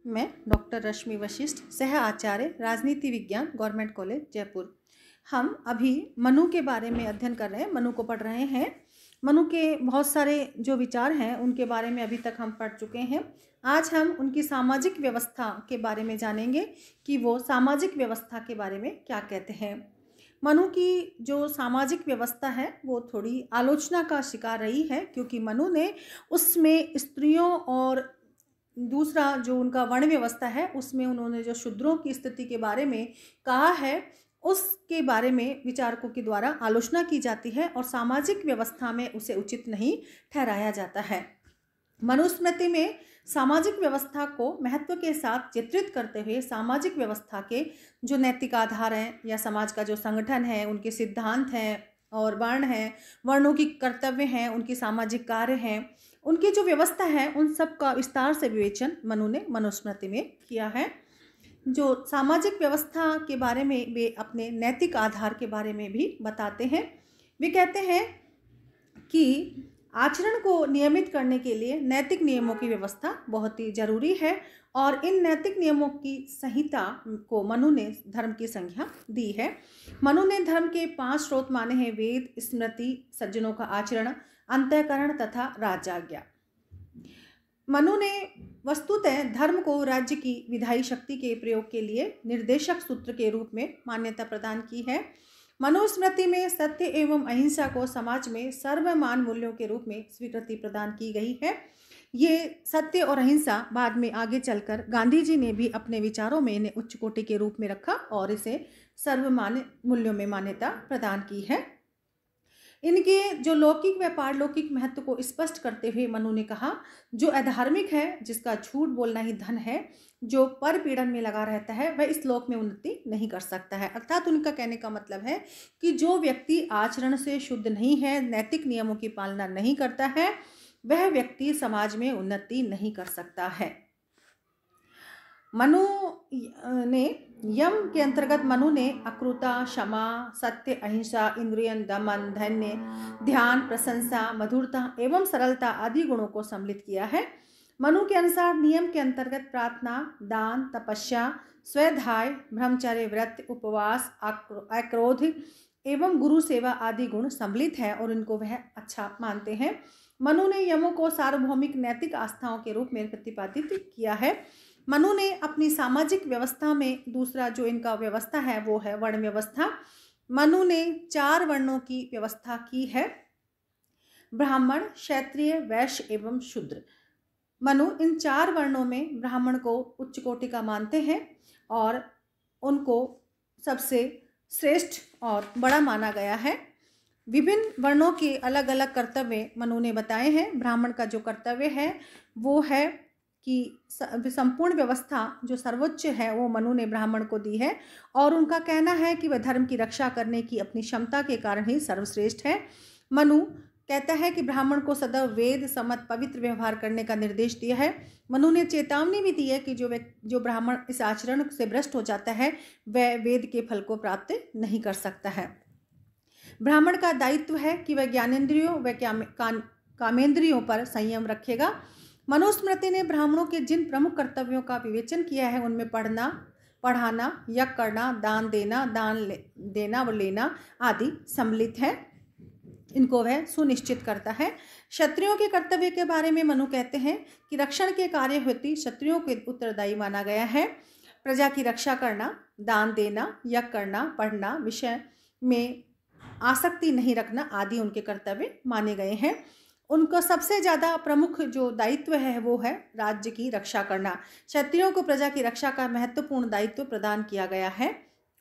मैं डॉक्टर रश्मि वशिष्ठ, सह आचार्य राजनीति विज्ञान, गवर्नमेंट कॉलेज जयपुर। हम अभी मनु के बारे में अध्ययन कर रहे हैं, मनु को पढ़ रहे हैं। मनु के बहुत सारे जो विचार हैं उनके बारे में अभी तक हम पढ़ चुके हैं। आज हम उनकी सामाजिक व्यवस्था के बारे में जानेंगे कि वो सामाजिक व्यवस्था के बारे में क्या कहते हैं। मनु की जो सामाजिक व्यवस्था है वो थोड़ी आलोचना का शिकार रही है, क्योंकि मनु ने उसमें स्त्रियों और दूसरा जो उनका वर्ण व्यवस्था है उसमें उन्होंने जो शूद्रों की स्थिति के बारे में कहा है उसके बारे में विचारकों के द्वारा आलोचना की जाती है और सामाजिक व्यवस्था में उसे उचित नहीं ठहराया जाता है। मनुस्मृति में सामाजिक व्यवस्था को महत्व के साथ चित्रित करते हुए सामाजिक व्यवस्था के जो नैतिक आधार हैं या समाज का जो संगठन है, उनके सिद्धांत हैं और वर्ण हैं, वर्णों की कर्तव्य हैं, उनकी सामाजिक कार्य हैं, उनकी जो व्यवस्था है उन सब का विस्तार से विवेचन मनु ने मनुस्मृति में किया है। जो सामाजिक व्यवस्था के बारे में वे अपने नैतिक आधार के बारे में भी बताते हैं। वे कहते हैं कि आचरण को नियमित करने के लिए नैतिक नियमों की व्यवस्था बहुत ही जरूरी है और इन नैतिक नियमों की संहिता को मनु ने धर्म की संज्ञा दी है। मनु ने धर्म के 5 स्रोत माने हैं: वेद, स्मृति, सज्जनों का आचरण, अंतःकरण तथा राजाज्ञा। मनु ने वस्तुतः धर्म को राज्य की विधायी शक्ति के प्रयोग के लिए निर्देशक सूत्र के रूप में मान्यता प्रदान की है। मनुस्मृति में सत्य एवं अहिंसा को समाज में सर्वमान मूल्यों के रूप में स्वीकृति प्रदान की गई है। ये सत्य और अहिंसा बाद में आगे चलकर गांधी जी ने भी अपने विचारों में इन्हें उच्च कोटि के रूप में रखा और इसे सर्वमान्य मूल्यों में मान्यता प्रदान की है। इनके जो लौकिक व पारलौकिक महत्व को स्पष्ट करते हुए मनु ने कहा, जो अधार्मिक है, जिसका झूठ बोलना ही धन है, जो पर पीड़न में लगा रहता है, वह इस लोक में उन्नति नहीं कर सकता है। अर्थात उनका कहने का मतलब है कि जो व्यक्ति आचरण से शुद्ध नहीं है, नैतिक नियमों की पालना नहीं करता है, वह व्यक्ति समाज में उन्नति नहीं कर सकता है। मनु ने यम के अंतर्गत मनु ने अक्रूरता, क्षमा, सत्य, अहिंसा, इंद्रियन दमन, धन्य, ध्यान, प्रशंसा, मधुरता एवं सरलता आदि गुणों को सम्मिलित किया है। मनु के अनुसार नियम के अंतर्गत प्रार्थना, दान, तपस्या, स्वधाय, ब्रह्मचर्य, व्रत, उपवास, अक्रोध एवं गुरु सेवा आदि गुण सम्मिलित है और इनको वह अच्छा मानते हैं। मनु ने यमों को सार्वभौमिक नैतिक आस्थाओं के रूप में प्रतिपादित किया है। मनु ने अपनी सामाजिक व्यवस्था में दूसरा जो इनका व्यवस्था है वो है वर्ण व्यवस्था। मनु ने 4 वर्णों की व्यवस्था की है: ब्राह्मण, क्षत्रिय, वैश्य एवं शूद्र। मनु इन 4 वर्णों में ब्राह्मण को उच्च कोटि का मानते हैं और उनको सबसे श्रेष्ठ और बड़ा माना गया है। विभिन्न वर्णों के अलग अलग कर्तव्य मनु ने बताए हैं। ब्राह्मण का जो कर्तव्य है वो है कि संपूर्ण व्यवस्था जो सर्वोच्च है वो मनु ने ब्राह्मण को दी है और उनका कहना है कि वह धर्म की रक्षा करने की अपनी क्षमता के कारण ही सर्वश्रेष्ठ है। मनु कहता है कि ब्राह्मण को सदैव वेद सम्मत पवित्र व्यवहार करने का निर्देश दिया है। मनु ने चेतावनी भी दी है कि जो ब्राह्मण इस आचरण से भ्रष्ट हो जाता है वह वेद के फल को प्राप्त नहीं कर सकता है। ब्राह्मण का दायित्व है कि वह ज्ञानेंद्रियों व कामेंद्रियों पर संयम रखेगा। मनुस्मृति ने ब्राह्मणों के जिन प्रमुख कर्तव्यों का विवेचन किया है उनमें पढ़ना, पढ़ाना, यज्ञ करना, दान देना, देना व लेना आदि सम्मिलित है। इनको वह सुनिश्चित करता है। क्षत्रियों के कर्तव्य के बारे में मनु कहते हैं कि रक्षण के कार्य हेतु क्षत्रियों के उत्तरदायी माना गया है। प्रजा की रक्षा करना, दान देना, यज्ञ करना, पढ़ना, विषय में आसक्ति नहीं रखना आदि उनके कर्तव्य माने गए हैं। उनका सबसे ज़्यादा प्रमुख जो दायित्व है वो है राज्य की रक्षा करना। क्षत्रियों को प्रजा की रक्षा का महत्वपूर्ण दायित्व प्रदान किया गया है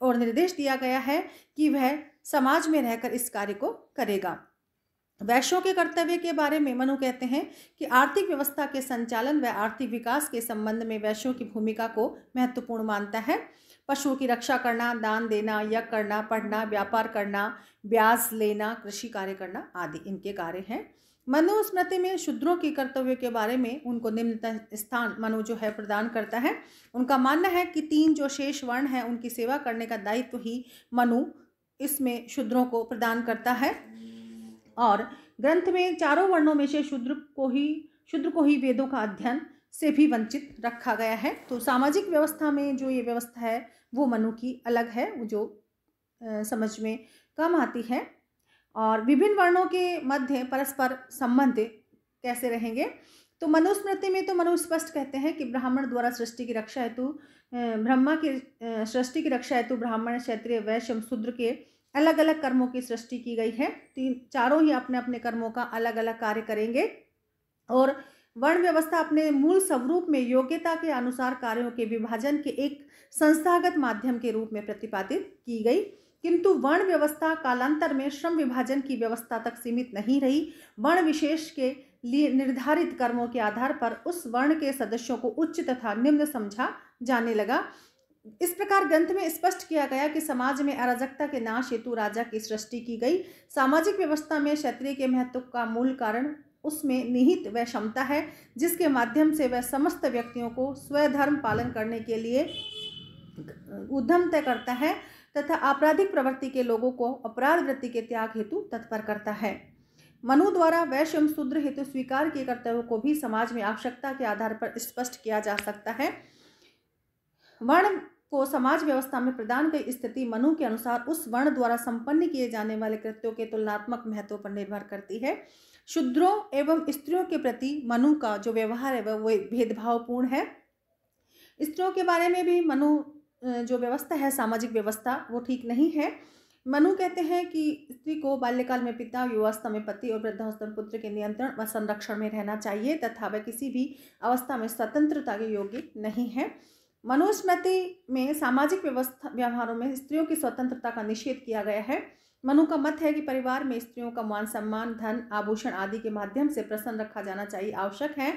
और निर्देश दिया गया है कि वह समाज में रहकर इस कार्य को करेगा। वैश्यों के कर्तव्य के बारे में मनु कहते हैं कि आर्थिक व्यवस्था के संचालन व आर्थिक विकास के संबंध में वैश्यों की भूमिका को महत्वपूर्ण मानता है। पशुओं की रक्षा करना, दान देना, यज्ञ करना, पढ़ना, व्यापार करना, ब्याज लेना, कृषि कार्य करना आदि इनके कार्य हैं। मनुस्मृति में शूद्रों के कर्तव्य के बारे में उनको निम्न स्थान मनु जो है प्रदान करता है। उनका मानना है कि 3 जो शेष वर्ण हैं उनकी सेवा करने का दायित्व ही मनु इसमें शूद्रों को प्रदान करता है और ग्रंथ में 4 वर्णों में से शूद्र को ही वेदों का अध्ययन, से भी वंचित रखा गया है। तो सामाजिक व्यवस्था में जो ये व्यवस्था है वो मनु की अलग है, वो जो समझ में कम आती है। और विभिन्न वर्णों के मध्य परस्पर संबंध कैसे रहेंगे, तो मनुस्मृति में तो मनु स्पष्ट कहते हैं कि ब्राह्मण द्वारा सृष्टि की रक्षा हेतु ब्रह्मा की सृष्टि की रक्षा हेतु ब्राह्मण, क्षत्रिय, वैश्य, शूद्र के अलग अलग कर्मों की सृष्टि की गई है। चारों ही अपने अपने कर्मों का अलग अलग कार्य करेंगे और वर्ण व्यवस्था अपने मूल स्वरूप में योग्यता के अनुसार कार्यों के विभाजन के एक संस्थागत माध्यम के रूप में प्रतिपादित की गई। किंतु वर्ण व्यवस्था कालांतर में श्रम विभाजन की व्यवस्था तक सीमित नहीं रही। वर्ण विशेष के लिए निर्धारित कर्मों के आधार पर उस वर्ण के सदस्यों को उच्च तथा निम्न समझा जाने लगा। इस प्रकार ग्रंथ में स्पष्ट किया गया कि समाज में अराजकता के नाश हेतु राजा की सृष्टि की गई। सामाजिक व्यवस्था में क्षत्रिय के महत्व का मूल कारण उसमें निहित वह क्षमता है जिसके माध्यम से वह समस्त व्यक्तियों को स्वधर्म पालन करने के लिए उद्यम तय करता है तथा आपराधिक प्रवृत्ति के लोगों को अपराध वृत्ति के त्याग हेतु तत्पर करता है। मनु द्वारा वैश्य एवं शूद्र हेतु स्वीकार किए कर्तव्यों को भी समाज में आवश्यकता के आधार पर स्पष्ट किया जा सकता है। वर्ण को समाज व्यवस्था में प्रदान की स्थिति मनु के अनुसार उस वर्ण द्वारा संपन्न किए जाने वाले कृत्यों के तुलनात्मक महत्व पर निर्भर करती है। शूद्रों एवं स्त्रियों के प्रति मनु का जो व्यवहार है वह भेदभावपूर्ण है। स्त्रियों के बारे में भी मनु जो व्यवस्था है सामाजिक व्यवस्था वो ठीक नहीं है। मनु कहते हैं कि स्त्री को बाल्यकाल में पिता, युवावस्था में पति और वृद्धावस्था में पुत्र के नियंत्रण व संरक्षण में रहना चाहिए तथा वह किसी भी अवस्था में स्वतंत्रता के योग्य नहीं है। मनुस्मृति में सामाजिक व्यवहारों में स्त्रियों की स्वतंत्रता का निषेध किया गया है। मनु का मत है कि परिवार में स्त्रियों का मान सम्मान, धन, आभूषण आदि के माध्यम से प्रसन्न रखा जाना चाहिए आवश्यक है।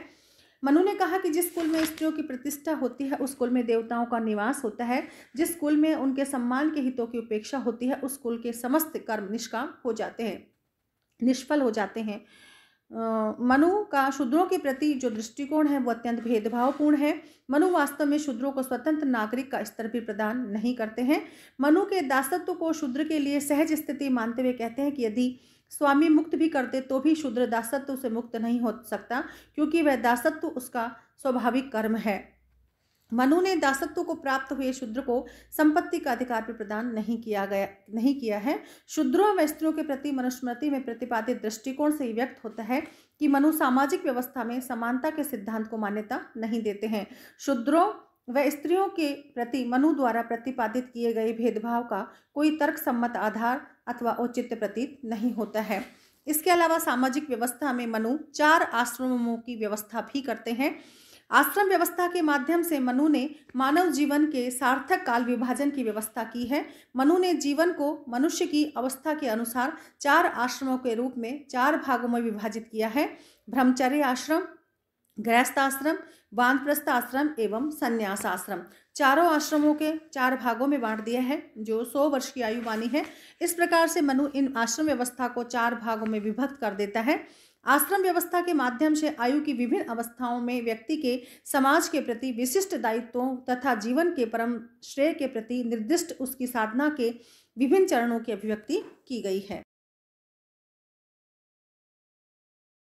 मनु ने कहा कि जिस कुल में स्त्रियों की प्रतिष्ठा होती है उस कुल में देवताओं का निवास होता है। जिस कुल में उनके सम्मान के हितों की उपेक्षा होती है उस कुल के समस्त कर्म निष्काम हो जाते हैं, निष्फल हो जाते हैं। मनु का शूद्रों के प्रति जो दृष्टिकोण है वो अत्यंत भेदभावपूर्ण है। मनु वास्तव में शूद्रों को स्वतंत्र नागरिक का स्तर भी प्रदान नहीं करते हैं। मनु के दासत्व को शूद्र के लिए सहज स्थिति मानते हुए कहते हैं कि यदि स्वामी मुक्त भी करते तो भी शूद्र दासत्व से मुक्त नहीं हो सकता क्योंकि वह दासत्व उसका स्वाभाविक कर्म है। मनु ने दासत्व को प्राप्त हुए शूद्र को संपत्ति का अधिकार भी प्रदान नहीं किया है। शूद्रों व स्त्रियों के प्रति मनुस्मृति में प्रतिपादित दृष्टिकोण से व्यक्त होता है कि मनु सामाजिक व्यवस्था में समानता के सिद्धांत को मान्यता नहीं देते हैं। शूद्रों व स्त्रियों के प्रति मनु द्वारा प्रतिपादित किए गए भेदभाव का कोई तर्कसम्मत आधार अथवा औचित्य प्रतीत नहीं होता है। इसके अलावा सामाजिक व्यवस्था में मनु 4 आश्रमों की व्यवस्था भी करते हैं। आश्रम व्यवस्था के माध्यम से मनु ने मानव जीवन के सार्थक काल विभाजन की व्यवस्था की है। मनु ने जीवन को मनुष्य की अवस्था के अनुसार 4 आश्रमों के रूप में 4 भागों में विभाजित किया है। ब्रह्मचर्य आश्रम, गृहस्थ आश्रम, वानप्रस्थ आश्रम एवं संन्यास आश्रम। चारों आश्रमों के 4 भागों में बांट दिया है जो 100 वर्ष की आयु वानी है। इस प्रकार से मनु इन आश्रम व्यवस्था को 4 भागों में विभक्त कर देता है। आश्रम व्यवस्था के माध्यम से आयु की विभिन्न अवस्थाओं में व्यक्ति के समाज के प्रति विशिष्ट दायित्वों तथा जीवन के परम श्रेय के प्रति निर्दिष्ट उसकी साधना के विभिन्न चरणों की अभिव्यक्ति की गई है।